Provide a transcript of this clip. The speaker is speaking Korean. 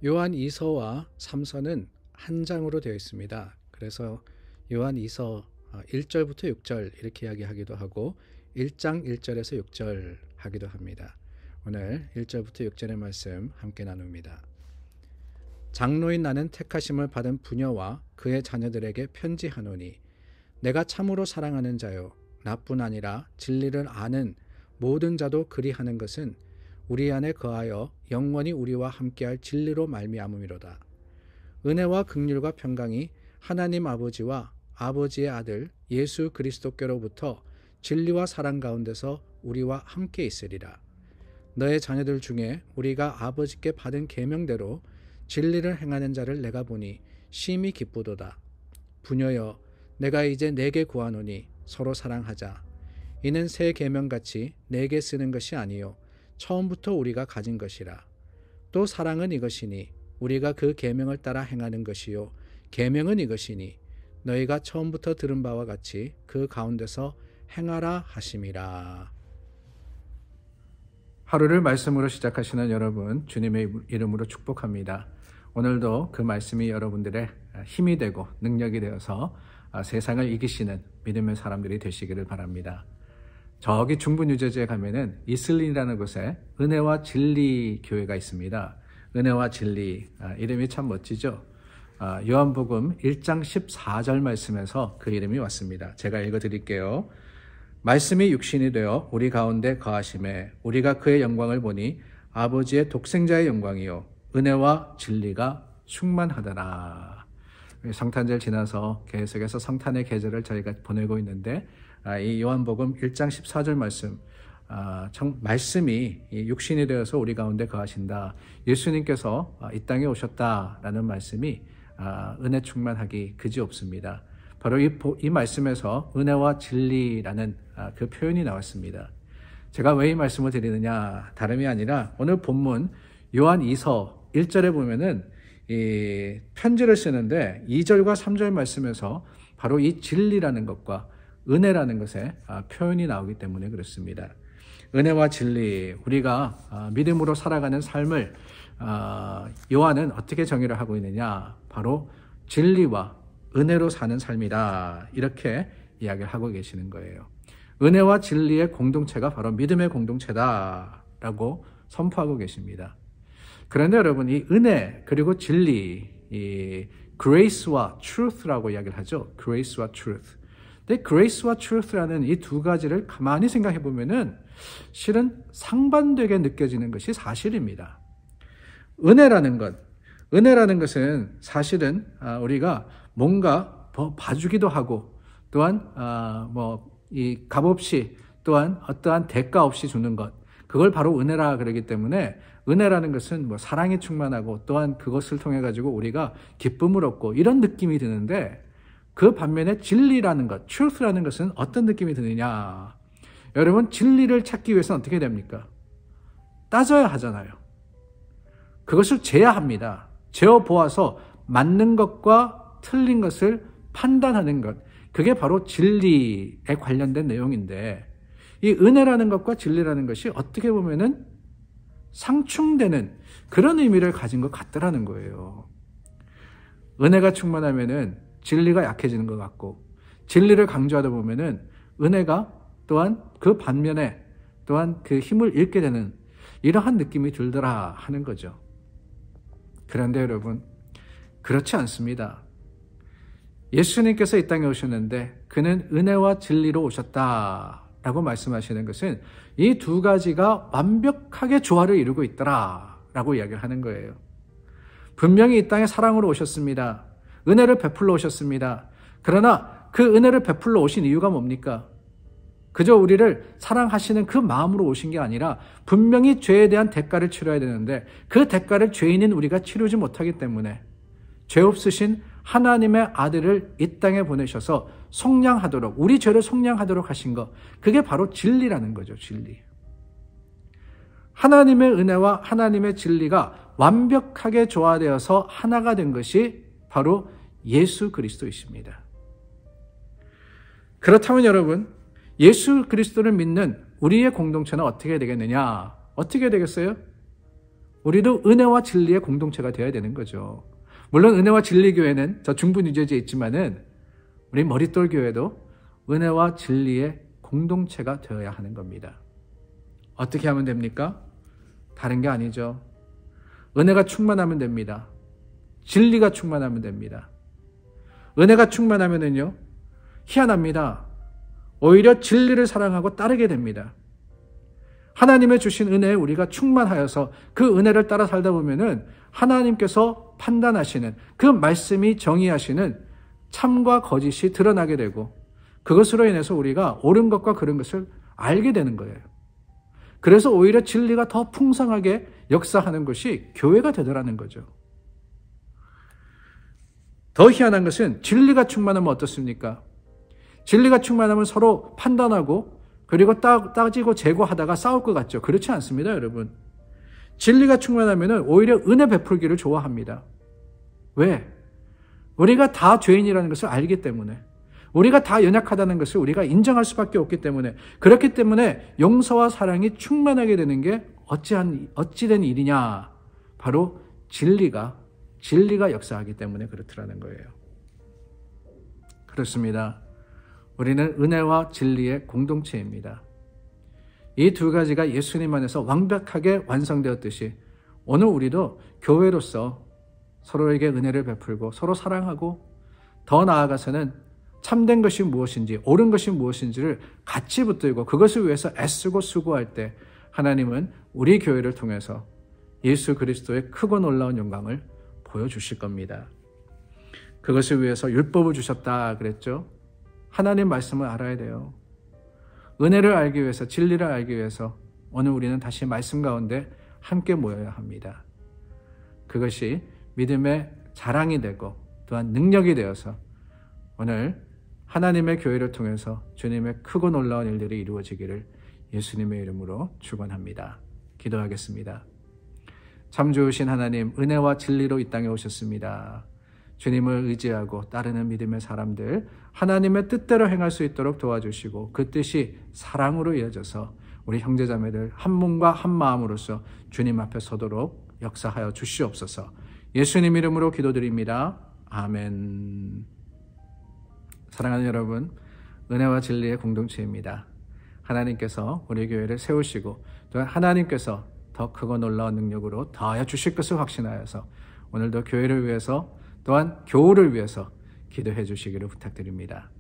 요한 2서와 3서는 한 장으로 되어 있습니다. 그래서 요한 2서 1절부터 6절 이렇게 이야기하기도 하고 1장 1절에서 6절 하기도 합니다. 오늘 1절부터 6절의 말씀 함께 나눕니다. 장로인 나는 택하심을 받은 부녀와 그의 자녀들에게 편지하노니 내가 참으로 사랑하는 자요 나뿐 아니라 진리를 아는 모든 자도 그리하는 것은 우리 안에 거하여 영원히 우리와 함께할 진리로 말미암음이로다. 은혜와 긍휼과 평강이 하나님 아버지와 아버지의 아들 예수 그리스도께로부터 진리와 사랑 가운데서 우리와 함께 있으리라. 너의 자녀들 중에 우리가 아버지께 받은 계명대로 진리를 행하는 자를 내가 보니 심히 기쁘도다. 부녀여 내가 이제 내게 구하노니 서로 사랑하자. 이는 새 계명같이 내게 쓰는 것이 아니요 처음부터 우리가 가진 것이라. 또 사랑은 이것이니 우리가 그 계명을 따라 행하는 것이요 계명은 이것이니 너희가 처음부터 들은 바와 같이 그 가운데서 행하라 하심이라. 하루를 말씀으로 시작하시는 여러분 주님의 이름으로 축복합니다. 오늘도 그 말씀이 여러분들의 힘이 되고 능력이 되어서 세상을 이기시는 믿음의 사람들이 되시기를 바랍니다. 저기 중부 뉴저지에 가면은 이슬린이라는 곳에 은혜와 진리 교회가 있습니다. 은혜와 진리, 이름이 참 멋지죠. 요한복음 1장 14절 말씀에서 그 이름이 왔습니다. 제가 읽어드릴게요. 말씀이 육신이 되어 우리 가운데 거하심에 우리가 그의 영광을 보니 아버지의 독생자의 영광이요 은혜와 진리가 충만하더라. 성탄절 지나서 계속해서 성탄의 계절을 저희가 보내고 있는데 이 요한복음 1장 14절 말씀, 말씀이 육신이 되어서 우리 가운데 거하신다. 예수님께서 이 땅에 오셨다라는 말씀이 은혜 충만하기 그지없습니다. 바로 이 말씀에서 은혜와 진리라는 그 표현이 나왔습니다. 제가 왜 이 말씀을 드리느냐, 다름이 아니라 오늘 본문 요한 2서 1절에 보면은 이 편지를 쓰는데 2절과 3절 말씀에서 바로 이 진리라는 것과 은혜라는 것에 표현이 나오기 때문에 그렇습니다. 은혜와 진리, 우리가 믿음으로 살아가는 삶을 요한은 어떻게 정의를 하고 있느냐, 바로 진리와 은혜로 사는 삶이다, 이렇게 이야기를 하고 계시는 거예요. 은혜와 진리의 공동체가 바로 믿음의 공동체다라고 선포하고 계십니다. 그런데 여러분, 이 은혜 그리고 진리, 이 grace와 truth라고 이야기를 하죠. grace와 truth. 근데 grace와 truth라는 이 두 가지를 가만히 생각해 보면은 실은 상반되게 느껴지는 것이 사실입니다. 은혜라는 것은 사실은 우리가 뭔가 봐주기도 하고 또한 이 값없이 또한 어떠한 대가 없이 주는 것, 그걸 바로 은혜라 그러기 때문에 은혜라는 것은 사랑이 충만하고 또한 그것을 통해 가지고 우리가 기쁨을 얻고 이런 느낌이 드는데, 그 반면에 진리라는 것, truth라는 것은 어떤 느낌이 드느냐? 여러분, 진리를 찾기 위해서는 어떻게 됩니까? 따져야 하잖아요. 그것을 재야합니다. 재어보아서 맞는 것과 틀린 것을 판단하는 것, 그게 바로 진리에 관련된 내용인데, 이 은혜라는 것과 진리라는 것이 어떻게 보면은 상충되는 그런 의미를 가진 것 같더라는 거예요. 은혜가 충만하면은 진리가 약해지는 것 같고, 진리를 강조하다 보면은 은혜가 또한 그 반면에 또한 그 힘을 잃게 되는 이러한 느낌이 들더라 하는 거죠. 그런데 여러분, 그렇지 않습니다. 예수님께서 이 땅에 오셨는데 그는 은혜와 진리로 오셨다라고 말씀하시는 것은 이 두 가지가 완벽하게 조화를 이루고 있더라라고 이야기를 하는 거예요. 분명히 이 땅에 사랑으로 오셨습니다. 은혜를 베풀러 오셨습니다. 그러나 그 은혜를 베풀러 오신 이유가 뭡니까? 그저 우리를 사랑하시는 그 마음으로 오신 게 아니라 분명히 죄에 대한 대가를 치러야 되는데 그 대가를 죄인인 우리가 치르지 못하기 때문에 죄 없으신 하나님의 아들을 이 땅에 보내셔서 속량하도록, 우리 죄를 속량하도록 하신 것, 그게 바로 진리라는 거죠. 진리. 하나님의 은혜와 하나님의 진리가 완벽하게 조화되어서 하나가 된 것이 바로 예수 그리스도이십니다. 그렇다면 여러분, 예수 그리스도를 믿는 우리의 공동체는 어떻게 되겠느냐? 어떻게 되겠어요? 우리도 은혜와 진리의 공동체가 되어야 되는 거죠. 물론 은혜와 진리 교회는 저 중부 뉴저지에 있지만은 우리 머릿돌 교회도 은혜와 진리의 공동체가 되어야 하는 겁니다. 어떻게 하면 됩니까? 다른 게 아니죠. 은혜가 충만하면 됩니다. 진리가 충만하면 됩니다. 은혜가 충만하면은요, 희한합니다. 오히려 진리를 사랑하고 따르게 됩니다. 하나님의 주신 은혜에 우리가 충만하여서 그 은혜를 따라 살다 보면은 하나님께서 판단하시는 그 말씀이 정의하시는 참과 거짓이 드러나게 되고 그것으로 인해서 우리가 옳은 것과 그른 것을 알게 되는 거예요. 그래서 오히려 진리가 더 풍성하게 역사하는 것이 교회가 되더라는 거죠. 더 희한한 것은 진리가 충만하면 어떻습니까? 진리가 충만하면 서로 판단하고 그리고 따지고 재고하다가 싸울 것 같죠. 그렇지 않습니다, 여러분. 진리가 충만하면 오히려 은혜 베풀기를 좋아합니다. 왜? 우리가 다 죄인이라는 것을 알기 때문에, 우리가 다 연약하다는 것을 우리가 인정할 수밖에 없기 때문에, 그렇기 때문에 용서와 사랑이 충만하게 되는 게 어찌된 일이냐? 바로 진리가 역사하기 때문에 그렇더라는 거예요. 그렇습니다. 우리는 은혜와 진리의 공동체입니다. 이 두 가지가 예수님 안에서 완벽하게 완성되었듯이 오늘 우리도 교회로서 서로에게 은혜를 베풀고 서로 사랑하고 더 나아가서는 참된 것이 무엇인지 옳은 것이 무엇인지를 같이 붙들고 그것을 위해서 애쓰고 수고할 때 하나님은 우리 교회를 통해서 예수 그리스도의 크고 놀라운 영광을 보여주실 겁니다. 그것을 위해서 율법을 주셨다 그랬죠. 하나님 말씀을 알아야 돼요. 은혜를 알기 위해서, 진리를 알기 위해서 오늘 우리는 다시 말씀 가운데 함께 모여야 합니다. 그것이 믿음의 자랑이 되고 또한 능력이 되어서 오늘 하나님의 교회를 통해서 주님의 크고 놀라운 일들이 이루어지기를 예수님의 이름으로 축원합니다. 기도하겠습니다. 참 좋으신 하나님, 은혜와 진리로 이 땅에 오셨습니다. 주님을 의지하고 따르는 믿음의 사람들, 하나님의 뜻대로 행할 수 있도록 도와주시고 그 뜻이 사랑으로 이어져서 우리 형제자매들 한 몸과 한 마음으로서 주님 앞에 서도록 역사하여 주시옵소서. 예수님 이름으로 기도드립니다. 아멘. 사랑하는 여러분, 은혜와 진리의 공동체입니다. 하나님께서 우리 교회를 세우시고 또 하나님께서 더 크고 놀라운 능력으로 더하여 주실 것을 확신하여서 오늘도 교회를 위해서 또한 교우를 위해서 기도해 주시기를 부탁드립니다.